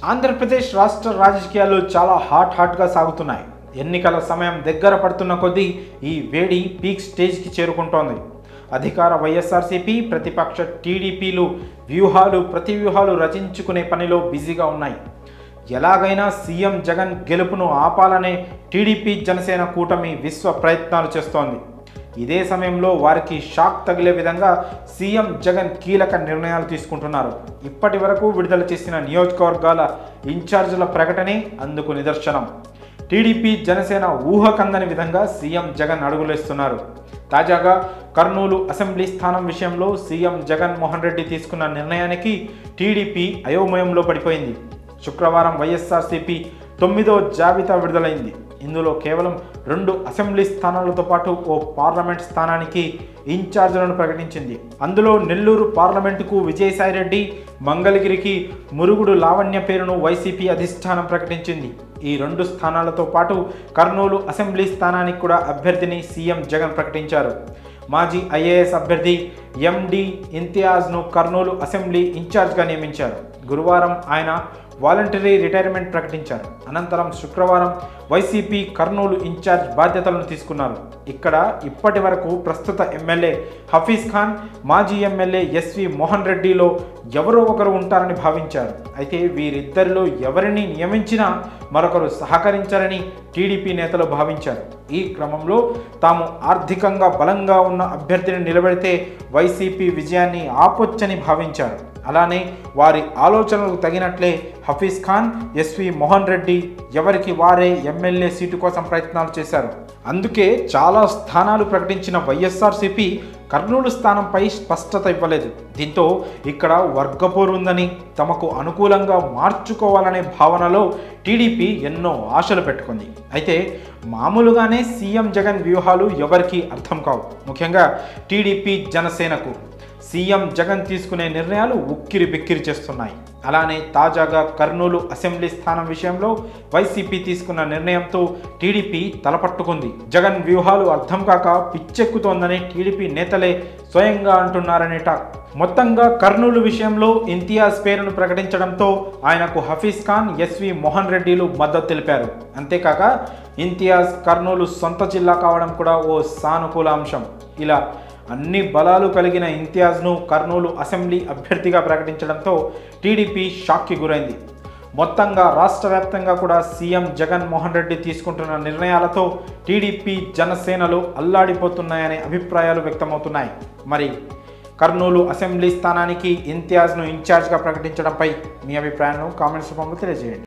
ఆంధ్రప్రదేశ్ రాష్ట్ర రాజకీయాలు చాలా హాట్గా సాగుతున్నాయి. ఎన్నికల సమయం దగ్గర పడుతున్న కొద్దీ ఈ వేడి పీక్ స్టేజ్కి చేరుకుంటోంది. అధికార వైఎస్ఆర్సీపీ, ప్రతిపక్ష టీడీపీలు ప్రతివ్యూహాలు రచించుకునే పనిలో బిజీగా ఉన్నాయి. ఎలాగైనా సీఎం జగన్ గెలుపును ఆపాలనే టీడీపీ జనసేన కూటమి విశ్వ ప్రయత్నాలు చేస్తోంది. ఇదే సమయంలో వారికి షాక్ తగిలే విధంగా సీఎం జగన్ కీలక నిర్ణయాలు తీసుకుంటున్నారు. ఇప్పటి వరకు విడుదల చేసిన నియోజకవర్గాల ఇన్ఛార్జీల ప్రకటనే అందుకు నిదర్శనం. టీడీపీ జనసేన ఊహకందని విధంగా సీఎం జగన్ అడుగులేస్తున్నారు. తాజాగా కర్నూలు అసెంబ్లీ స్థానం విషయంలో సీఎం జగన్మోహన్ రెడ్డి తీసుకున్న నిర్ణయానికి టీడీపీ అయోమయంలో పడిపోయింది. శుక్రవారం వైఎస్ఆర్సీపీ 9వ జాబితా విడుదలైంది. ఇందులో కేవలం 2 అసెంబ్లీ స్థానాలతో పాటు ఓ పార్లమెంట్ స్థానానికి ఇన్ఛార్జీలను ప్రకటించింది. అందులో నెల్లూరు పార్లమెంటుకు విజయసాయిరెడ్డి, మంగళగిరికి మురుగుడు లావణ్య పేరును వైసీపీ అధిష్టానం ప్రకటించింది. ఈ 2 స్థానాలతో పాటు కర్నూలు అసెంబ్లీ స్థానానికి కూడా అభ్యర్థిని సీఎం జగన్ ప్రకటించారు. మాజీ ఐఏఎస్ అభ్యర్థి ఎండి ఇంతియాజ్ను కర్నూలు అసెంబ్లీ ఇన్ఛార్జ్గా నియమించారు. గురువారం ఆయన వాలంటరీ రిటైర్మెంట్ ప్రకటించారు. అనంతరం శుక్రవారం వైసీపీ కర్నూలు ఇన్ఛార్జ్ బాధ్యతలను తీసుకున్నారు. ఇక్కడ ఇప్పటి వరకు ప్రస్తుత ఎమ్మెల్యే హఫీజ్ ఖాన్, మాజీ ఎమ్మెల్యే ఎస్వి మోహన్ రెడ్డిలో ఎవరో ఒకరు ఉంటారని భావించారు. అయితే వీరిద్దరిలో ఎవరిని నియమించినా మరొకరు సహకరించారని టీడీపీ నేతలు భావించారు. ఈ క్రమంలో తాము ఆర్థికంగా బలంగా ఉన్న అభ్యర్థిని నిలబెడితే వైసీపీ విజయాన్ని ఆపొచ్చని భావించారు. అలానే వారి ఆలోచనలకు తగినట్లే హఫీజ్ ఖాన్, ఎస్వి మోహన్ రెడ్డి ఎవరికి వారే ఎమ్మెల్యే సీటు కోసం ప్రయత్నాలు చేశారు. అందుకే చాలా స్థానాలు ప్రకటించిన వైఎస్ఆర్సీపీ కర్నూలు స్థానంపై స్పష్టత ఇవ్వలేదు. దీంతో ఇక్కడ వర్గపోరు ఉందని, తమకు అనుకూలంగా మార్చుకోవాలనే భావనలో టీడీపీ ఎన్నో ఆశలు పెట్టుకుంది. అయితే మామూలుగానే సీఎం జగన్ వ్యూహాలు ఎవరికీ అర్థం కావు. ముఖ్యంగా టీడీపీ జనసేనకు సీఎం జగన్ తీసుకునే నిర్ణయాలు ఉక్కిరి బిక్కిరి చేస్తున్నాయి. అలానే తాజాగా కర్నూలు అసెంబ్లీ స్థానం విషయంలో వైసీపీ తీసుకున్న నిర్ణయంతో టీడీపీ తలపట్టుకుంది. జగన్ వ్యూహాలు అర్థం కాక పిచ్చెక్కుతోందని టీడీపీ నేతలే స్వయంగా అంటున్నారనే టాక్. మొత్తంగా కర్నూలు విషయంలో ఇంతియాజ్ పేరును ప్రకటించడంతో ఆయనకు హఫీజ్ ఖాన్, ఎస్వి మోహన్ రెడ్డిలు మద్దతు తెలిపారు. అంతేకాక ఇంతియాజ్ కర్నూలు సొంత జిల్లా కావడం కూడా ఓ సానుకూల అంశం. ఇలా అన్ని బలాలు కలిగిన ఇంతియాజ్ను కర్నూలు అసెంబ్లీ అభ్యర్థిగా ప్రకటించడంతో టీడీపీ షాక్కి గురైంది. మొత్తంగా రాష్ట్ర వ్యాప్తంగా కూడా సీఎం జగన్మోహన్ రెడ్డి తీసుకుంటున్న నిర్ణయాలతో టీడీపీ జనసేనలు అల్లాడిపోతున్నాయనే అభిప్రాయాలు వ్యక్తమవుతున్నాయి. మరి కర్నూలు అసెంబ్లీ స్థానానికి ఇంతియాజ్ను ఇన్ఛార్జ్గా ప్రకటించడంపై మీ అభిప్రాయాలను కామెంట్స్ రూపంలో తెలియజేయండి.